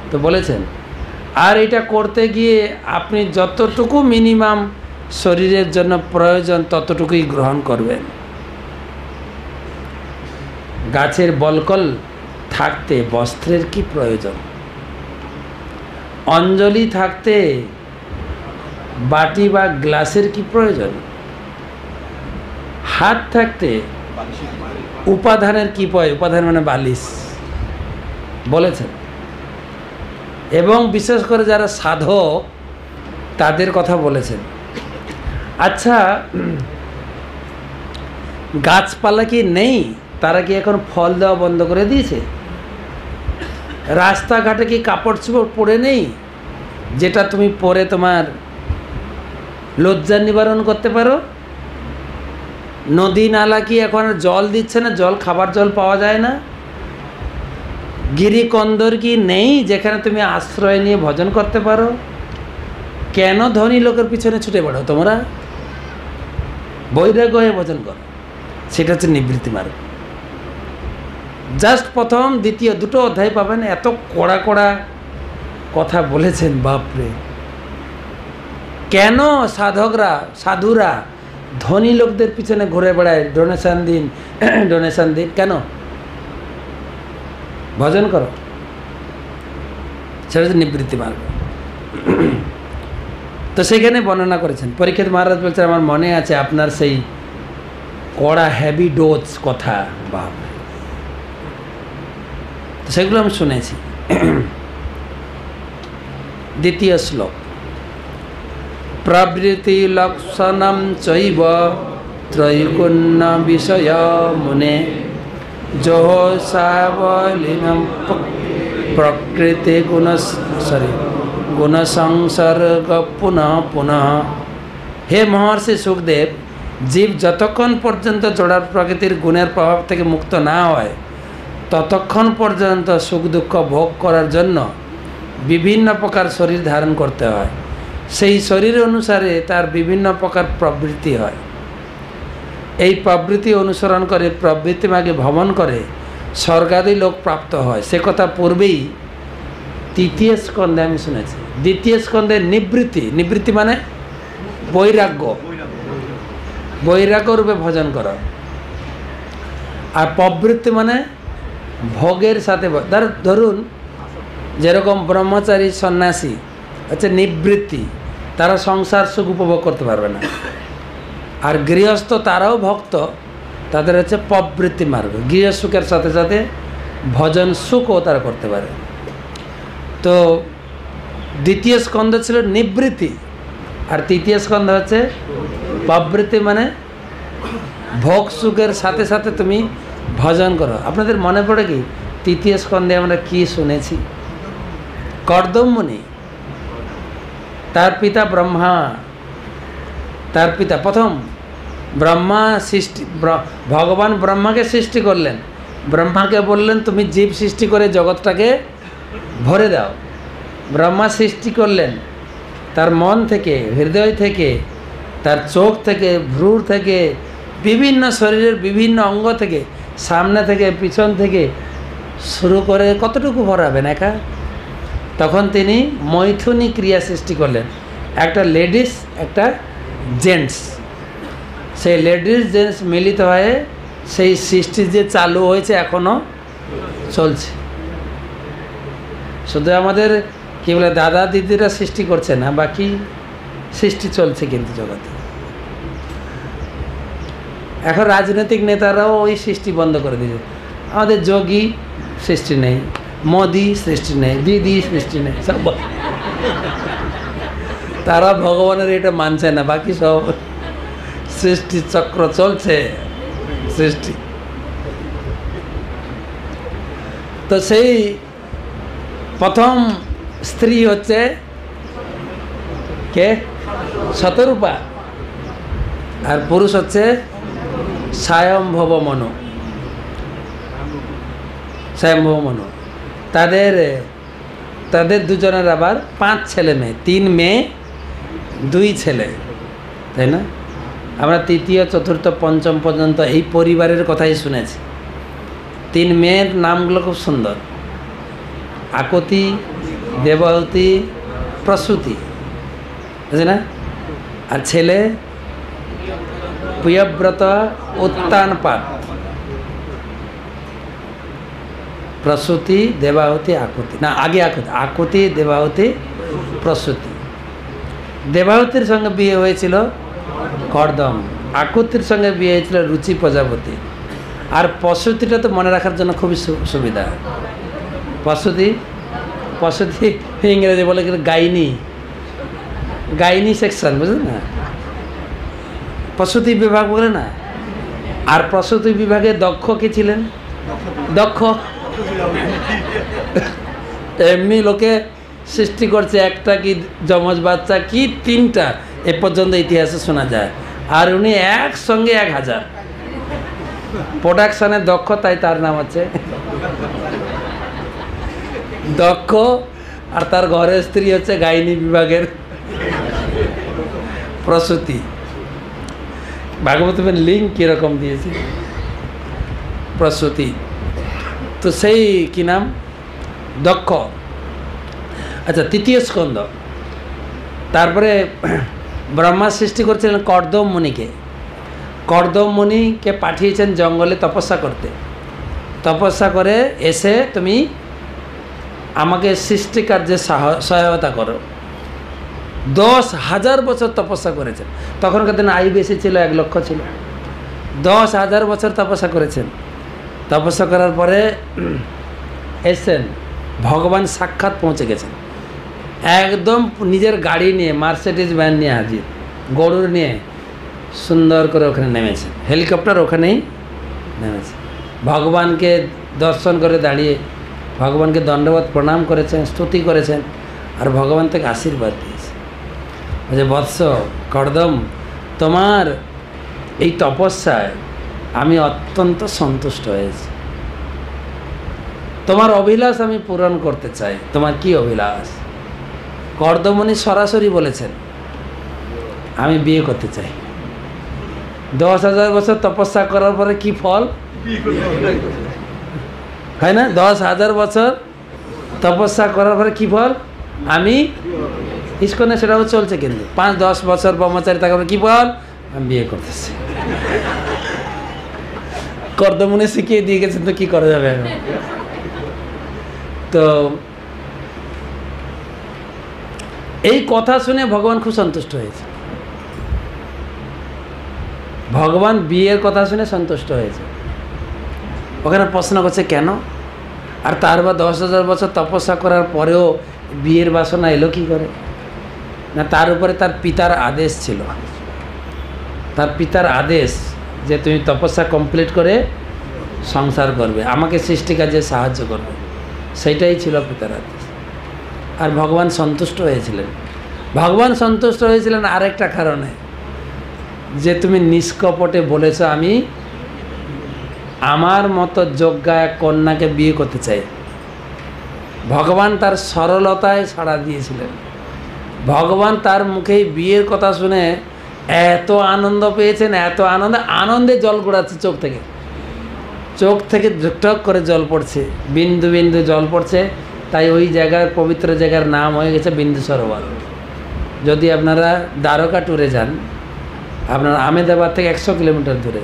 তো বলেছেন। আর এটা করতে গিয়ে আপনি যতটুকু মিনিমাম শরীরের জন্য প্রয়োজন ততটুকুই গ্রহণ করবেন। গাছের বলকল থাকতে বস্ত্রের কি প্রয়োজন? অঞ্জলি থাকতে বাটি বা গ্লাসের কি প্রয়োজন? হাত থাকতে উপাদানের কি প্রয়োজন? উপাদান মানে বালিশ বলেছেন। এবং বিশেষ করে যারা সাধক তাদের কথা বলেছেন। আচ্ছা, গাছপালা কি নেই? তারা কি এখন ফল দেওয়া বন্ধ করে দিয়েছে? রাস্তাঘাটে কি কাপড় চোপড় পরে নেই, যেটা তুমি পরে তোমার লজ্জা নিবারণ করতে পারো? নদী নালা কি এখন জল দিচ্ছে না? জল, খাবার জল পাওয়া যায় না? গিরিকন্দর কি নেই যেখানে তুমি আশ্রয় নিয়ে ভজন করতে পারো? কেন ধনী লোকের পিছনে ছুটে পড়ো তোমরা? বৈরাগ্য হয়ে ভজন করো, সেটা হচ্ছে নিবৃত্তি মার্গ। জাস্ট প্রথম দ্বিতীয় দুটো অধ্যায় পাবেন, এত কড়া কড়া কথা বলেছেন, বাপরে। কেন সাধুরা ধনী লোকদের পিছনে ঘুরে বেড়ায়? ডোনেশন দিন, ডোনেশন দিন। কেন? ভজন করো, সেটা হচ্ছে নিবৃত্তি মার্গ। তো সেখানে বর্ণনা করেছেন। পরীক্ষিত মহারাজ বলছেন, আমার মনে আছে আপনার সেই কড়া হেভি ডোজ কথা, বাপ, সেগুলো আমি শুনেছি। দ্বিতীয় শ্লোক, প্রবৃত্তি লক্ষণম চৈব ত্রৈগুণ্য বিষয় মুনে যোহ সাবলীনম প্রকৃতি গুণ সংসর্গ পুনঃ পুনঃ। হে মহর্ষি সুখদেব, জীব যতক্ষণ পর্যন্ত জড়ার প্রকৃতির গুণের প্রভাব থেকে মুক্ত না হয় ততক্ষণ পর্যন্ত সুখ দুঃখ ভোগ করার জন্য বিভিন্ন প্রকার শরীর ধারণ করতে হয়। সেই শরীর অনুসারে তার বিভিন্ন প্রকার প্রবৃত্তি হয়। এই প্রবৃত্তি অনুসরণ করে প্রবৃত্তি মার্গে ভ্রমণ করে স্বর্গাদি লোক প্রাপ্ত হয়। সে কথা পূর্বেই তৃতীয় স্কন্ধে আমি শুনেছি। দ্বিতীয় স্কন্ধে নিবৃত্তি মানে বৈরাগ্য, বৈরাগ্য রূপে ভজন করা। আর প্রবৃত্তি মানে ভোগের সাথে। ধরুন যেরকম ব্রহ্মচারী সন্ন্যাসী হচ্ছে নিবৃত্তি, তারা সংসার সুখ উপভোগ করতে পারবে না। আর গৃহস্থ তারাও ভক্ত, তাদের হচ্ছে প্রবৃত্তি মার্গ। গৃহ সুখের সাথে সাথে ভজন সুখও তারা করতে পারে। তো দ্বিতীয় স্কন্ধ ছিল নিবৃত্তি, আর তৃতীয় স্কন্ধ হচ্ছে প্রবৃত্তি, মানে ভোগ সুখের সাথে সাথে তুমি ভজন করো। আপনাদের মনে পড়ে কি তৃতীয় স্কন্ধে আমরা কি শুনেছি? কর্দম মুনি, তার পিতা ব্রহ্মা, তার পিতা প্রথম ব্রহ্মা সৃষ্টি, ভগবান ব্রহ্মাকে সৃষ্টি করলেন। ব্রহ্মাকে বললেন তুমি জীব সৃষ্টি করে জগৎটাকে ভরে দাও। ব্রহ্মা সৃষ্টি করলেন তার মন থেকে, হৃদয় থেকে, তার চোখ থেকে, ভ্রূর থেকে, বিভিন্ন শরীরের বিভিন্ন অঙ্গ থেকে, সামনে থেকে, পিছন থেকে শুরু করে কতটুকু ভরাবেন একা? তখন তিনি মৈথুনী ক্রিয়া সৃষ্টি করলেন, একটা লেডিস একটা জেন্টস। সেই লেডিস জেন্টস মিলিত হয়ে সেই সৃষ্টি যে চালু হয়েছে এখনও চলছে। শুধু আমাদের কি বলে দাদা দিদিরা সৃষ্টি করছে না, বাকি সৃষ্টি চলছে কিন্তু জগতে। এখন রাজনৈতিক নেতারাও ওই সৃষ্টি বন্ধ করে দিয়েছে। আমাদের যোগী সৃষ্টি নেই, মোদি সৃষ্টি নেই, দিদি সৃষ্টি নেই, সব তারা ভগবানের এটা মানছে না, বাকি সব সৃষ্টি চক্র চলছে সৃষ্টি। তো সেই প্রথম স্ত্রী হচ্ছে কে? শতরূপা। আর পুরুষ হচ্ছে স্বয়ম্ভব মনু। স্বয়ম্ভব মনু তাদের দুজনের আবার 5 ছেলে মেয়ে, 3 মেয়ে 2 ছেলে, তাই না? আমরা তৃতীয় চতুর্থ পঞ্চম পর্যন্ত এই পরিবারের কথাই শুনেছি। 3 মেয়ের নামগুলো খুব সুন্দর, আকতি, দেবাহুতি প্রসূতি, বুঝলি না? আর ছেলে প্রিয়ব্রত উত্তানপাত। প্রসূতি, দেবাহুতি, আকুতি, না আগে আকুতি, আকুতি, দেবাহুতি, প্রসূতি। দেবাহুতির সঙ্গে বিয়ে হয়েছিল কর্দম, আকুতির সঙ্গে বিয়ে হয়েছিল রুচি প্রজাপতি। আর প্রসূতিটা তো মনে রাখার জন্য খুবই সুবিধা। প্রসূতি, প্রসূতি ইংরেজি বলে কিন্তু গাইনি, গাইনি সেকশন, বুঝলেন না? প্রসূতি বিভাগ বলে না। আর প্রসূতি বিভাগে দক্ষ কে ছিলেন? দক্ষ এমনি লোকে সৃষ্টি করছে, একটা কি যমজ বাচ্চা কি 3টা এ পর্যন্ত ইতিহাসে শোনা যায়। আর উনি একসঙ্গে 1000 প্রোডাকশানে দক্ষ, তাই তার নাম হচ্ছে দক্ষ। আর তার ঘরের স্ত্রী হচ্ছে গাইনি বিভাগের প্রসূতি। ভাগবতের লিঙ্ক কীরকম দিয়েছি, প্রসূতি। তো সেই কি নাম, দক্ষ। আচ্ছা, তৃতীয় স্কন্ধ। তারপরে ব্রহ্মা সৃষ্টি করছিলেন কর্দম মুনিকে। কর্দম মুনিকে পাঠিয়েছেন জঙ্গলে তপস্যা করতে। তপস্যা করে এসে তুমি আমাকে সৃষ্টি কার্যে সহায়তা করো। 10,000 বছর তপস্যা করেছেন। তখনকার দিনে আয়ু বেশি ছিল, 1 লক্ষ ছিল। 10,000 বছর তপস্যা করেছেন। তপস্যা করার পরে এসেছেন, ভগবান সাক্ষাৎ পৌঁছে গেছেন। একদম নিজের গাড়ি নিয়ে, মার্সিডিজ ভ্যান নিয়ে হাজির, গরুর নিয়ে সুন্দর করে ওখানে নেমেছেন। হেলিকপ্টার ওখানেই নেমেছে। ভগবানকে দর্শন করে দাঁড়িয়ে ভগবানকে দণ্ডবত প্রণাম করেছেন, স্তুতি করেছেন। আর ভগবান থেকে আশীর্বাদ দিয়েছে যে বৎস কর্দম, তোমার এই তপস্যায় আমি অত্যন্ত সন্তুষ্ট হয়েছি। তোমার অভিলাষ আমি পূরণ করতে চাই। তোমার কি অভিলাষ? কর্দমুনি সরাসরি বলেছেন, আমি বিয়ে করতে চাই। 10,000 বছর তপস্যা করার পরে কি ফল হয় না? 10,000 বছর তপস্যা করার পরে কি ফল? আমি ইস্কনে সেটাও চলছে, কিন্তু 5-10 বছর ব্রহ্মচারী থাকার কি ফল? আমি বিয়ে করতেছি। কর্দমুনি শিখিয়ে দিয়ে গেছেন, তো কি করা যাবে? তো এই কথা শুনে ভগবান খুব সন্তুষ্ট হয়েছে। ভগবান বিয়ের কথা শুনে সন্তুষ্ট হয়েছে। ওখানে প্রশ্ন করছে কেন? আর তার বা 10,000 বছর তপস্যা করার পরেও বিয়ের বাসনা এলো কি করে? না, তার উপরে তার পিতার আদেশ ছিল। তার পিতার আদেশ যে তুমি তপস্যা কমপ্লিট করে সংসার করবে, আমাকে সৃষ্টি কাজে সাহায্য করবে, সেইটাই ছিল পিতার আদেশ। আর ভগবান সন্তুষ্ট হয়েছিলেন। ভগবান সন্তুষ্ট হয়েছিলেন আরেকটা কারণে, যে তুমি নিষ্কপটে বলেছ আমি আমার মতো যোগ্যা এক কন্যাকে বিয়ে করতে চাই। ভগবান তার সরলতায় সাড়া দিয়েছিলেন। ভগবান তার মুখেই বিয়ের কথা শুনে এত আনন্দ পেয়েছেন, এত আনন্দে জল গড়াচ্ছে চোখ থেকে। চোখ থেকে ঝকঝক করে জল পড়ছে, বিন্দু বিন্দু জল পড়ছে। তাই ওই জায়গার পবিত্র জায়গার নাম হয়ে গেছে বিন্দু সরোবর। যদি আপনারা দ্বারকা ট্যুরে যান, আপনারা আহমেদাবাদ থেকে 100 কিলোমিটার দূরে,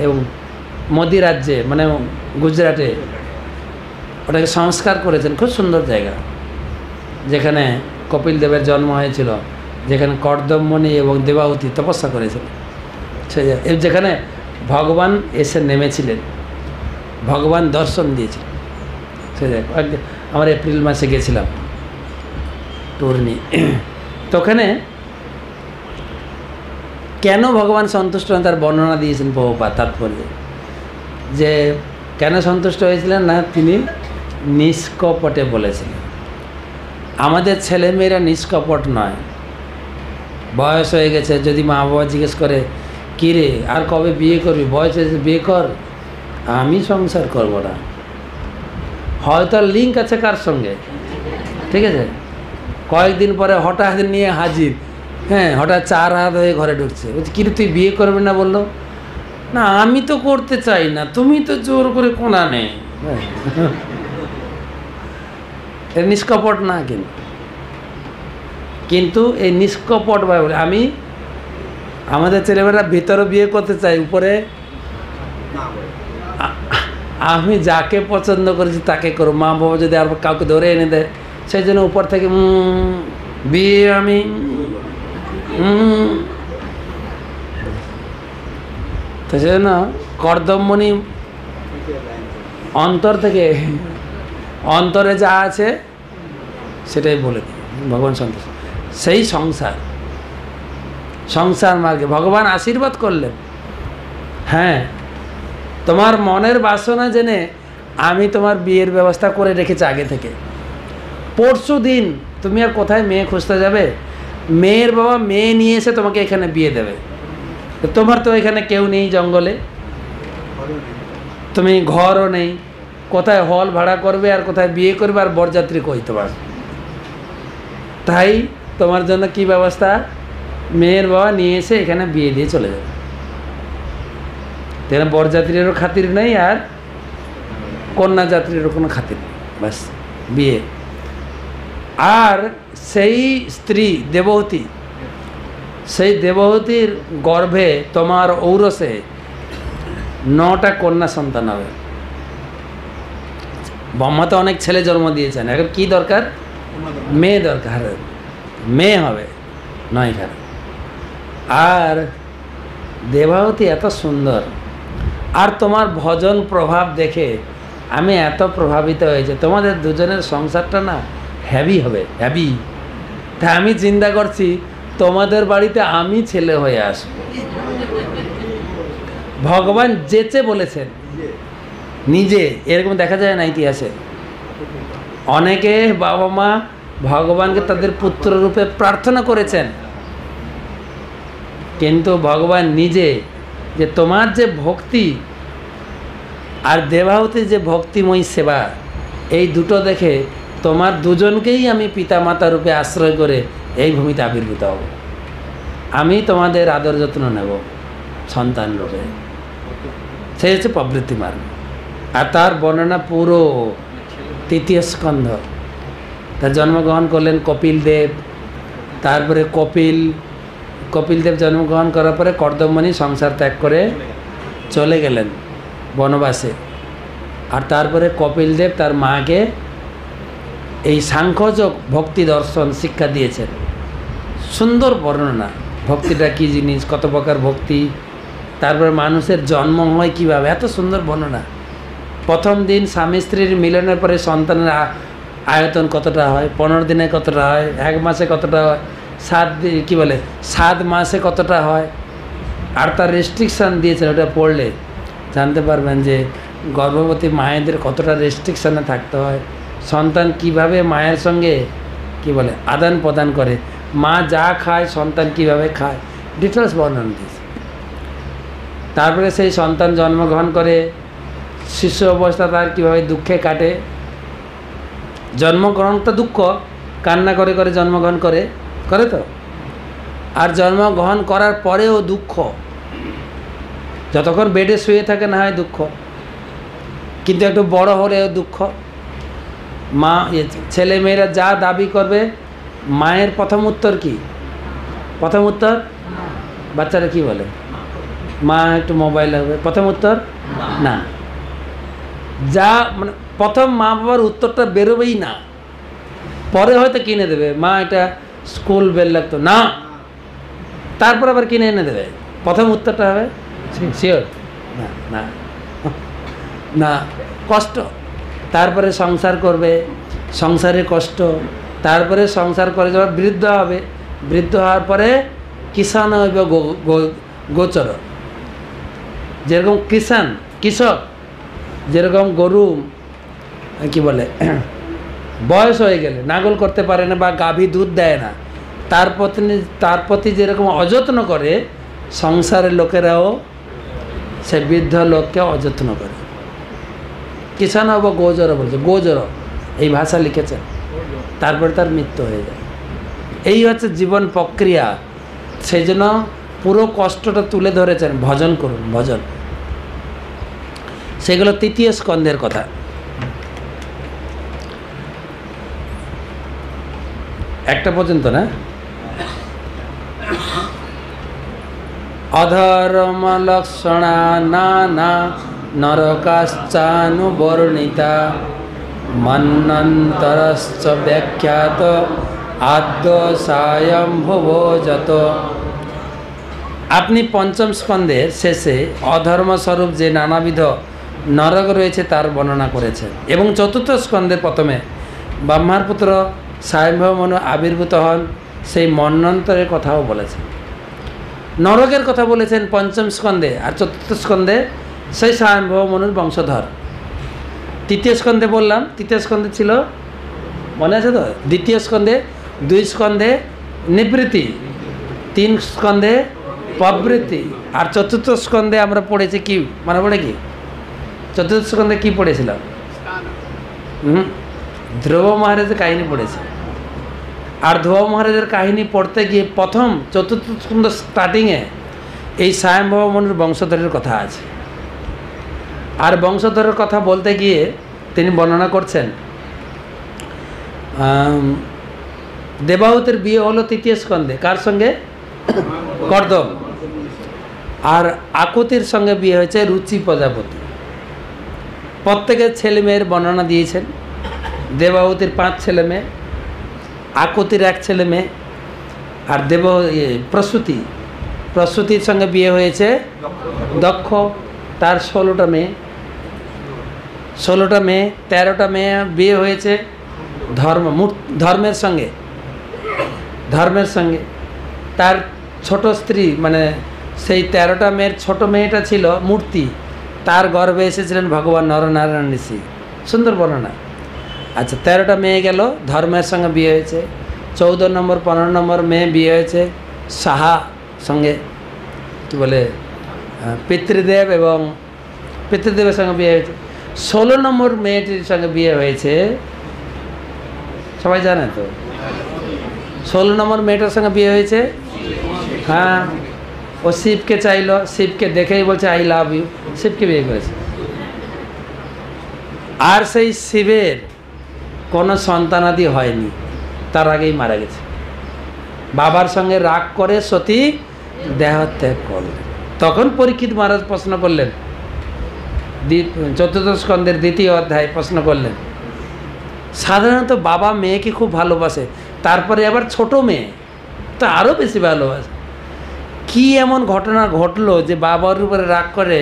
এবং মোদি রাজ্যে মানে গুজরাটে ওটাকে সংস্কার করেছেন। খুব সুন্দর জায়গা, যেখানে কপিল দেবের জন্ম হয়েছিল, যেখানে কর্দম মুনি এবং দেবাহুতি তপস্যা করেছিল। যেখানে ভগবান এসে নেমেছিলেন, ভগবান দর্শন দিয়েছিলেন। সে একদিন আমরা এপ্রিল মাসে গেছিলাম ট্যুর নিয়ে। তো ওখানে কেন ভগবান সন্তুষ্ট হন তার বর্ণনা দিয়েছেন প্রভুপাদ তাৎপর্যে। যে কেন সন্তুষ্ট হয়েছিলেন? না, তিনি নিষ্কপটে বলেছিলেন। আমাদের ছেলেমেয়েরা নিষ্কপট নয়। বয়স হয়ে গেছে, যদি মা বাবা জিজ্ঞেস করে কী রে আর কবে বিয়ে করবি, বয়স হয়েছে বিয়ে কর, আমি সংসার করব না। হয়তো লিঙ্ক আছে কার সঙ্গে, ঠিক আছে, কয়েকদিন পরে হঠাৎ নিয়ে হাজির, হ্যাঁ, হঠাৎ 4 হাত হয়ে ঘরে ঢুকছে, বলছি কী রে তুই বিয়ে করবি না? বললো না আমি তো করতে চাই না, তুমি তো জোর করে কোনা নেই। এটা নিষ্কপট না, কিন্তু এই নিষ্কপট ভাই বলে আমি আমাদের ছেলেমেয়েরা ভিতরে বিয়ে করতে চাই, উপরে আমি যাকে পছন্দ করেছি তাকে করো, মা বাবা যদি আর কাউকে ধরে এনে দেয়, সেই জন্য উপর থেকে বিয়ে আমি তো সেজন্য কর্দমমণি অন্তর থেকে, অন্তরে যা আছে সেটাই বলে দিই, ভগবান সন্তোষ। সেই সংসার মার্গে ভগবান আশীর্বাদ করলেন। হ্যাঁ, তোমার মনের বাসনা জেনে আমি তোমার বিয়ের ব্যবস্থা করে রেখেছি আগে থেকে। পরশু দিন তুমি আর কোথায় মেয়ে খুঁজতে যাবে? মেয়ের বাবা মেয়ে নিয়ে এসে তোমাকে এখানে বিয়ে দেবে। তোমার তো এখানে কেউ নেই, জঙ্গলে তুমি ঘরও নেই, কোথায় হল ভাড়া করবে আর কোথায় বিয়ে করবে আর বরযাত্রী কই তোমার? তাই তোমার জন্য কি ব্যবস্থা? মেয়ের বাবা নিয়ে এসে এখানে বিয়ে দিয়ে চলে যাবে। এখানে বরযাত্রীরও খাতির নেই আর কন্যা যাত্রীরও কোনো খাতির নেই, বাস বিয়ে। আর সেই স্ত্রী দেবহূতি, সেই দেবহূতির গর্ভে তোমার ঔরসে 9টা কন্যা সন্তান হবে। ব্রহ্মা তো অনেক ছেলে জন্ম দিয়েছেন, এখন কি দরকার? মেয়ে দরকার, মেয়ে হবে 9 আর দেবাহূতি এত সুন্দর, আর তোমার ভজন প্রভাব দেখে আমি এত প্রভাবিত হয়েছে। তোমাদের দুজনের সংসারটা না হ্যাভি হবে, হ্যাভি। তাই আমি চিন্তা করছি তোমাদের বাড়িতে আমি ছেলে হয়ে আসব। ভগবান যেচে বলেছেন নিজে, এরকম দেখা যায় না ইতিহাসে। অনেকে বাবা মা ভগবানকে তাদের পুত্র রূপে প্রার্থনা করেছেন, কিন্তু ভগবান নিজে যে তোমার যে ভক্তি আর দেবাহুতির যে ভক্তিময়ী সেবা, এই দুটো দেখে তোমার দুজনকেই আমি পিতা মাতা রূপে আশ্রয় করে এই ভূমিতে আবির্ভূত হব। আমি তোমাদের আদর যত্ন নেব সন্তান রূপে। সেই হচ্ছে প্রবৃত্তি মার্গ। আর তার বর্ণনা পুরো 3য় স্কন্ধ। তার জন্মগ্রহণ করলেন কপিল দেব, তারপরে কপিল দেব জন্মগ্রহণ করার পরে কর্দমমণি সংসার ত্যাগ করে চলে গেলেন বনবাসে। আর তারপরে কপিল দেব তার মাকে এই সাংখ্যযোগ ভক্তি দর্শন শিক্ষা দিয়েছেন। সুন্দর বর্ণনা, ভক্তিটা কী জিনিস, কত প্রকার ভক্তি, তারপরে মানুষের জন্ম হয় কীভাবে, এত সুন্দর বর্ণনা। প্রথম দিন স্বামী স্ত্রীর মিলনের পরে সন্তানের আয়তন কতটা হয়, 15 দিনে কতটা হয়, 1 মাসে কতটা হয়, 7 মাসে কতটা হয়। আর তার রেস্ট্রিকশান দিয়েছেন, ওটা পড়লে জানতে পারবেন যে গর্ভবতী মায়েদের কতটা রেস্ট্রিকশানে থাকতে হয়, সন্তান কিভাবে মায়ের সঙ্গে আদান প্রদান করে, মা যা খায় সন্তান কিভাবে খায়, ডিটেলস বর্ণনা দিয়েছে। তারপরে সেই সন্তান জন্মগ্রহণ করে শিশু অবস্থা তার কীভাবে দুঃখে কাটে। জন্মগ্রহণটা দুঃখ, কান্না করে করে জন্মগ্রহণ করে তো। আর জন্মগ্রহণ করার পরেও দুঃখ, যতক্ষণ বেডে শুয়ে থাকে না হয় দুঃখ, কিন্তু একটু বড় হলেও দুঃখ। মা ছেলে মেয়েরা যা দাবি করবে, মায়ের প্রথম উত্তর কি? প্রথম উত্তর বাচ্চারা কি বলে? মা একটু মোবাইল লাগবে, প্রথম উত্তর না। যা প্রথম মা বাবার উত্তরটা বেরোবেই না, পরে হয়তো কিনে দেবে, মা এটা স্কুল বেল লাগতো না, তারপর আবার কিনে এনে দেবে। প্রথম উত্তরটা হবে শিওর না, না না, কষ্ট। তারপরে সংসার করবে, সংসারে কষ্ট, তারপরে সংসার করে যাওয়ার বৃদ্ধ হবে, বৃদ্ধ হওয়ার পরে কিষাণ হইব গোচর। যেরকম কৃষক যেরকম গরু বয়স হয়ে গেলে নাঙ্গল করতে পারে না বা গাভী দুধ দেয় না, তার প্রতি যেরকম অযত্ন করে, সংসারের লোকেরাও সে বৃদ্ধ লোককে অযত্ন করে। কিষাণ হব গোচর বলছে, গোচর এই ভাষা লিখেছেন। তারপরে তার মৃত্যু হয়ে যায়। এই হচ্ছে জীবন প্রক্রিয়া। সেই জন্য পুরো কষ্টটা তুলে ধরেছেন, ভজন করুন, ভজন। সেগুলো 3য় স্কন্ধের কথা। একটা পর্যন্ত না? অধর্ম লক্ষণা নানা নরকাশ্চানুবর্ণিতা মন্বন্তরশ্চ ব্যাখ্যাত আদ্য স্বয়ম্ভুব যত। আপনি পঞ্চম স্কন্ধের শেষে অধর্মস্বরূপ যে নানাবিধ নরক রয়েছে তার বর্ণনা করেছেন এবং চতুর্থ স্কন্ধের প্রথমে ব্রহ্মার পুত্র স্বয়ম্ভব মনু আবির্ভূত হন সেই মন্বন্তরের কথাও বলেছেন। নরকের কথা বলেছেন পঞ্চম স্কন্ধে, আর চতুর্থ স্কন্ধে সেই স্বয়ম্ভব মনুর বংশধর। তৃতীয় স্কন্ধে বললাম, তৃতীয় স্কন্ধে ছিল মনে আছে তো? দ্বিতীয় স্কন্ধে, 2 স্কন্ধে নিবৃত্তি, 3 স্কন্ধে প্রবৃত্তি, আর চতুর্থ স্কন্ধে আমরা পড়েছি কি মনে পড়ে কি? চতুর্থ স্কন্ধে কি পড়েছিলাম? ধ্রুব মহারাজের কাহিনী পড়েছে। আর ধ্রুব মহারাজের কাহিনী পড়তে গিয়ে প্রথম চতুর্থ স্কন্ধ স্টার্টিংয়ে এই স্বয়ম্ভব মনুর বংশধরের কথা আছে। আর বংশধরের কথা বলতে গিয়ে তিনি বর্ণনা করছেন দেবাহুতির বিয়ে হলো তৃতীয় স্কন্ধে। কার সঙ্গে? কর্দম। আর আকুতির সঙ্গে বিয়ে হয়েছে রুচি প্রজাপতি। প্রত্যেকের ছেলে মেয়ের বর্ণনা দিয়েছেন। দেবাহুতির 5 ছেলে মেয়ে, আকুতির 1 ছেলে মেয়ে, আর প্রসূতির সঙ্গে বিয়ে হয়েছে দক্ষ, তার 16টা মেয়ে, 13টা মেয়ে বিয়ে হয়েছে ধর্মের সঙ্গে। তার ছোট স্ত্রী মানে সেই 13টা মেয়ের ছোট মেয়েটা ছিল মূর্তি, তার গর্ভে এসেছিলেন ভগবান নরনারায়ণ ঋষি। সুন্দর বর্ণনা। আচ্ছা, 13টা মেয়ে গেল, ধর্মের সঙ্গে বিয়ে হয়েছে। 14 নম্বর 15 নম্বর মেয়ে বিয়ে হয়েছে সাহা সঙ্গে, কী বলে পিতৃদেবের সঙ্গে বিয়ে হয়েছে। 16 নম্বর মেয়েটির সঙ্গে বিয়ে হয়েছে, সবাই জানে তো? 16 নম্বর মেয়েটার সঙ্গে বিয়ে হয়েছে, হ্যাঁ, ও শিবকে চাইলো, শিবকে দেখেই বলছে আই লাভ ইউ, শিবকে বিয়ে করেছে। আর সেই শিবের কোনো সন্তানাদি হয়নি, তার আগেই মারা গেছে। বাবার সঙ্গে রাগ করে সতী দেহত্যাগ করলেন। তখন পরীক্ষিত মহারাজ প্রশ্ন করলেন, চতুর্থ স্কন্ধের 2য় অধ্যায় প্রশ্ন করলেন, সাধারণত বাবা মেয়েকে খুব ভালোবাসে, তারপরে আবার ছোট মেয়ে তো আরও বেশি ভালোবাসে। কি এমন ঘটনা ঘটলো যে বাবার উপরে রাগ করে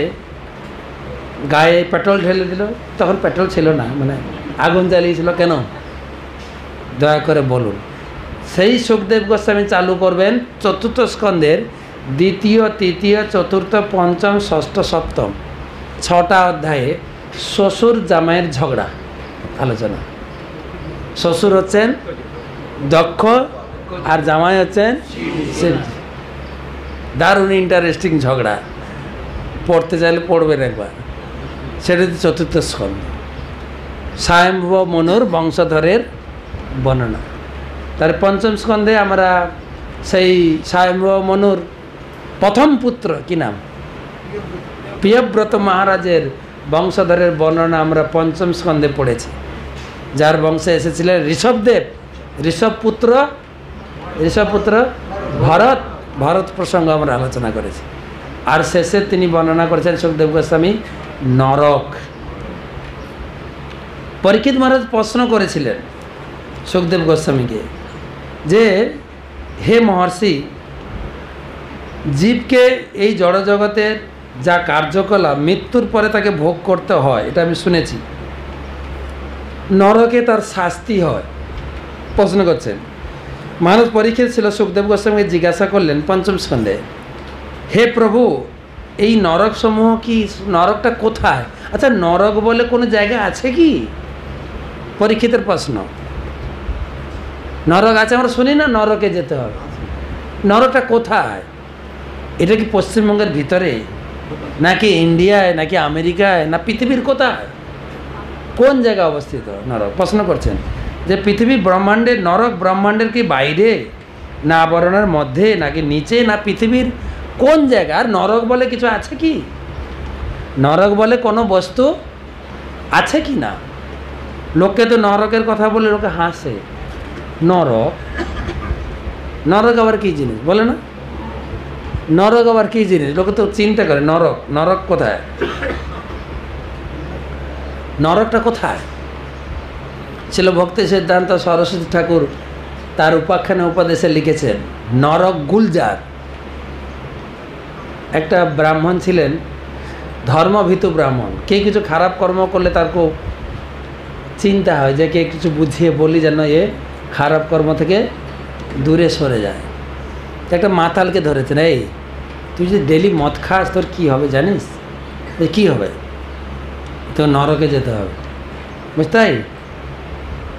গায়ে পেট্রোল ঢেলে দিল? তখন পেট্রোল ছিল না, মানে আগুন জ্বালিয়েছিল। কেন? দয়া করে বলুন। সেই সুখদেব গোস্বামী চালু করবেন চতুর্থ স্কন্ধের 2য়, 3য়, 4র্থ, 5ম, 6ষ্ঠ, 7ম 6টা অধ্যায়ে শ্বশুর জামাইয়ের ঝগড়া আলোচনা। শ্বশুর হচ্ছেন দক্ষ আর জামাই হচ্ছেন শিব। দারুণ ইন্টারেস্টিং ঝগড়া, পড়তে চাইলে পড়বেন একবার। সেটা হচ্ছে চতুর্থ স্কন্ধ, স্বয়ম্ভব মনুর বংশধরের বর্ণনা। তার 5ম স্কন্ধে আমরা সেই স্বয়ম্ভব মনুর প্রথম পুত্র, কি নাম? প্রিয়ব্রত মহারাজের বংশধরের বর্ণনা আমরা 5ম স্কন্ধে পড়েছি, যার বংশে এসেছিলেন ঋষভদেব, ঋষভপুত্র ভরত প্রসঙ্গ আমরা আলোচনা করেছি। আর শেষে তিনি বর্ণনা করেছেন সুখদেব গোস্বামী নরক। পরীক্ষিত মহারাজ প্রশ্ন করেছিলেন সুখদেব গোস্বামীকে যে, হে মহর্ষি, জীবকে এই জড়জগতের যা কার্যকলাপ মৃত্যুর পরে তাকে ভোগ করতে হয়, এটা আমি শুনেছি। নরকে তার শাস্তি হয়, প্রশ্ন করছেন। মহারাজ পরীক্ষিত ছিল সুখদেব গোস্বামীকে জিজ্ঞাসা করলেন 5ম স্কন্ধে, হে প্রভু, এই নরক সমূহ কি, নরকটা কোথায়? আচ্ছা, নরক বলে কোনো জায়গা আছে কি? পরীক্ষিতের প্রশ্ন। নরক আছে, আমরা শুনি না নরকে যেতে হবে। নরকটা কোথায়? এটা কি পশ্চিমবঙ্গের ভিতরে, নাকি ইন্ডিয়ায়, নাকি আমেরিকায়, না পৃথিবীর কোথায়, কোন জায়গায় অবস্থিত নরক? প্রশ্ন করছেন যে পৃথিবী ব্রহ্মাণ্ডের, নরক ব্রহ্মাণ্ডের কি বাইরে, না আবরণের মধ্যে, নাকি নিচে, না পৃথিবীর কোন জায়গা? আর নরক বলে কিছু আছে কি? নরক বলে কোনো বস্তু আছে কি না? লোককে তো নরকের কথা বলে লোকে হাসে, নরক, নরক আবার কী জিনিস বলে না? নরক আবার কী জিনিস? লোকে তো চিন্তা করে নরক, নরক কোথায়, নরকটা কোথায়? ছিল ভক্তি সিদ্ধান্ত সরস্বতী ঠাকুর তার উপাখ্যানে উপদেশে লিখেছেন, নরক গুলজার। একটা ব্রাহ্মণ ছিলেন, ধর্মভীতু ব্রাহ্মণ। কে কিছু খারাপ কর্ম করলে তার খুব চিন্তা হয় যে কে কিছু বুঝিয়ে বলি যেন এ খারাপ কর্ম থেকে দূরে সরে যায়। একটা মাতালকে ধরেছেন, এই তুই যদি ডেলি মদ খাস তোর কী হবে জানিস? কী হবে? তো নরকে যেতে হবে, বুঝতে তাই?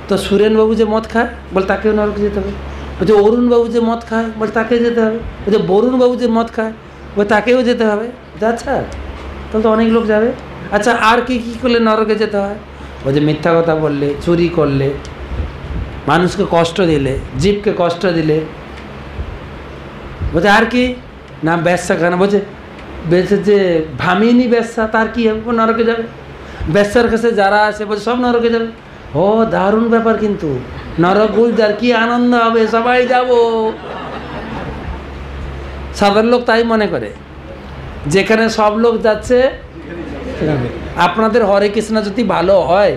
তো সুরেনবাবু যে মদ খায় বলে তাকেও নরকে যেতে হবে। বলছে অরুণবাবু যে মদ খায় বলে তাকে যেতে হবে। বলছে বরুণবাবু যে মদ খায় বলে তাকেও যেতে হবে। আচ্ছা তাহলে তো অনেক লোক যাবে। আচ্ছা আর কি কী করলে নরকে যেতে হয়? বলছে মিথ্যা কথা বললে, চুরি করলে, মানুষকে কষ্ট দিলে, জীবকে কষ্ট দিলে। বলছে আর কি? না ব্যবসা খানা। বলছে বেঁচে যে ভামিনী ব্যবসা তার কী হবে? নরকে যাবে। ব্যবসার কাছে যারা আছে বলছে সব নরকে যাবে। ও দারুণ ব্যাপার, কিন্তু নরক গুলজার, কি আনন্দ হবে, সবাই যাব। সাধারণ লোক তাই মনে করে, যেখানে সব লোক যাচ্ছে। আপনাদের হরে কৃষ্ণ যদি ভালো হয়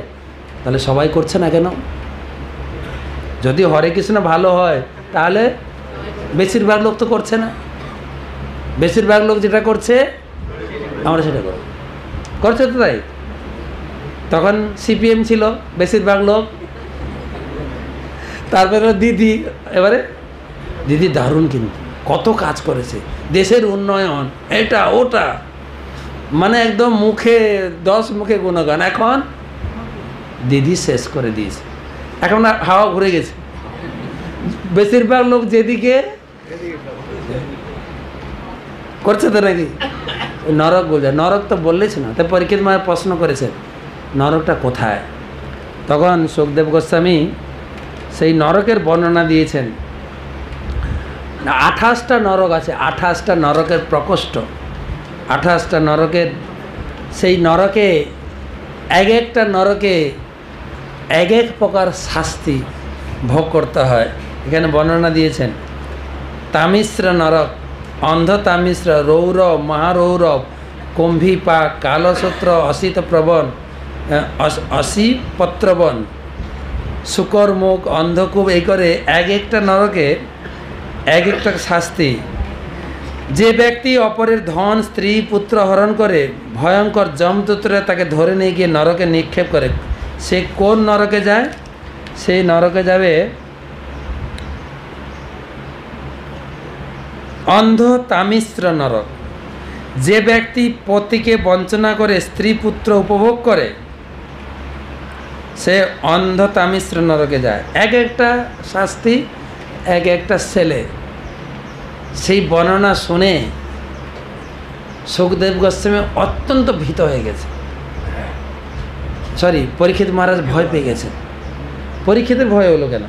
তাহলে সবাই করছে না কেন? যদি হরে কৃষ্ণ ভালো হয় তাহলে বেশিরভাগ লোক তো করছে না। বেশিরভাগ লোক যেটা করছে আমরা সেটা করছে তো তাই। তখন সিপিএম ছিল বেশিরভাগ লোক, তারপরে দিদি, এবারে দিদি দারুণ, কিন্তু কত কাজ করেছে, দেশের উন্নয়ন, এটা ওটা, মানে একদম মুখে 10 মুখে গুণগান। এখন দিদি শেষ করে দিয়েছে, এখন হাওয়া ঘুরে গেছে। বেশিরভাগ লোক যেদিকে করছে তো নাকি নরক বলছে। নরক তো বললেছে না। তাই পরীক্ষিত মায়ের প্রশ্ন করেছে নরকটা কোথায়? তখন সুখদেব গোস্বামী সেই নরকের বর্ণনা দিয়েছেন। 28টা নরক আছে, 28টা নরকের প্রকোষ্ঠ, 28টা নরকের। সেই নরকে এক একটা নরকে এক এক প্রকার শাস্তি ভোগ করতে হয়। এখানে বর্ণনা দিয়েছেন তামিশ্র নরক, অন্ধ তামিশ্র, রৌরব, মহারৌরব, কুম্ভীপা, কালসূত্র, অসিত প্রবণ, অসিপত্রবন, শুকর মুখ, অন্ধকূপ, এই করে এক একটা নরকে এক একটা শাস্তি। যে ব্যক্তি অপরের ধন, স্ত্রী, পুত্র হরণ করে ভয়ঙ্কর যমদূতরা তাকে ধরে নিয়ে গিয়ে নরকে নিক্ষেপ করে, সে কোন নরকে যায়? সেই নরকে যাবে অন্ধ তামিশ্র নরক। যে ব্যক্তি পতিকে বঞ্চনা করে স্ত্রী পুত্র উপভোগ করে সে অন্ধ তামিশ্র নরকে যায়। এক একটা শাস্তি, এক একটা ছেলে। সেই বর্ণনা শুনে সুখদেব গোস্বামী অত্যন্ত ভীত হয়ে গেছে। পরীক্ষিত মহারাজ ভয় পেয়ে গেছে। পরীক্ষিতের ভয় হলো কেন?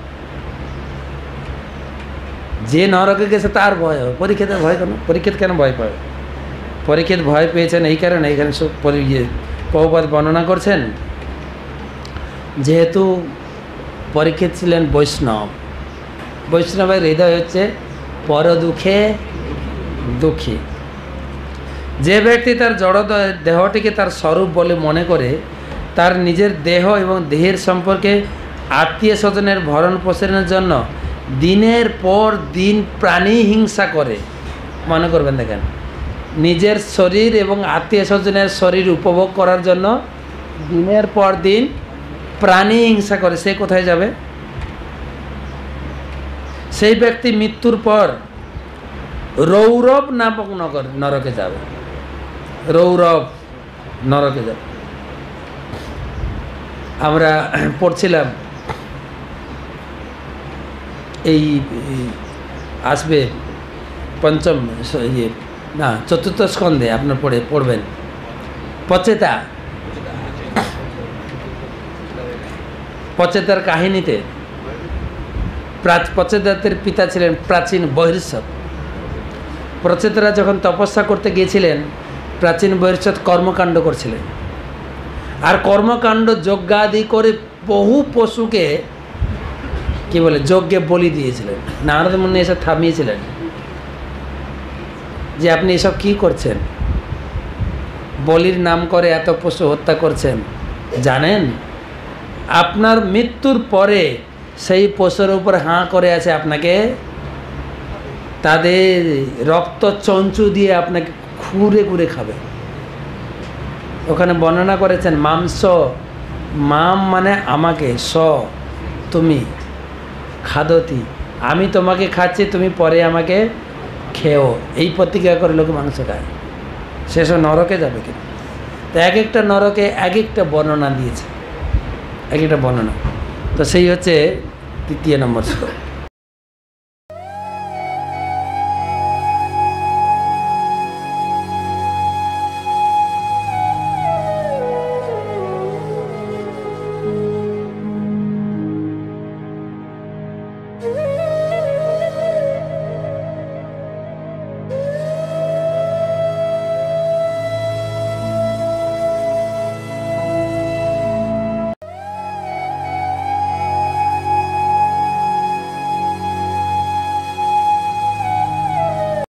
যে নরকে গেছে তার ভয় হবে, পরীক্ষিতের ভয় কেন? পরীক্ষিত কেন ভয় পাবে? পরীক্ষিত ভয় পেয়েছেন এই কারণে, এখানে প্রভুপাদ বর্ণনা করছেন, যেহেতু পরীক্ষিত ছিলেন বৈষ্ণব, বৈষ্ণবের হৃদয় হচ্ছে পর দুঃখে দুঃখী। যে ব্যক্তি তার জড় দেহটিকে তার স্বরূপ বলে মনে করে, তার নিজের দেহ এবং দেহের সম্পর্কে আত্মীয় স্বজনের ভরণ পোষণের জন্য দিনের পর দিন প্রাণী হিংসা করে। মনে করবেন, দেখেন, নিজের শরীর এবং আত্মীয় স্বজনের শরীর উপভোগ করার জন্য দিনের পর দিন প্রাণী হিংসা করে, সে কোথায় যাবে? সেই ব্যক্তি মৃত্যুর পর রৌরব নামক নরকে যাবে। রৌরব নরকে যাবে। আমরা পড়ছিলাম এই আসবে পঞ্চম চতুর্থ স্কন্ধে, আপনার পড়বেন পচেতার কাহিনীতে। পচেতাদের পিতা ছিলেন প্রাচীন বহির্ষৎ। পচেতারা যখন তপস্যা করতে গিয়েছিলেন, প্রাচীন বহির্ষৎ কর্মকাণ্ড করছিলেন। আর কর্মকাণ্ড যজ্ঞাদি করে বহু পশুকে কি বলে যজ্ঞে বলি দিয়েছিলেন। নারদ মুনি এসে থামিয়েছিলেন যে আপনি এসব কি করছেন, বলির নাম করে এত পশু হত্যা করছেন, জানেন আপনার মৃত্যুর পরে সেই পশুর উপর হাঁ করে আছে আপনাকে, তাদের রক্ত চঞ্চু দিয়ে আপনাকে খুঁড়ে খুঁড়ে খাবে। ওখানে বর্ণনা করেছেন মাংস, মাম মানে আমাকে, স তুমি, খাদতি আমি তোমাকে খাচ্ছি, তুমি পরে আমাকে খেও, এই প্রতিজ্ঞা করে লোকে মাংস খায়, শেষ নরকে যাবে কিনা। তো এক একটা নরকে এক একটা বর্ণনা দিয়েছে, এক একটা বর্ণনা। তো সেই হচ্ছে 3 নম্বর শ্লোক।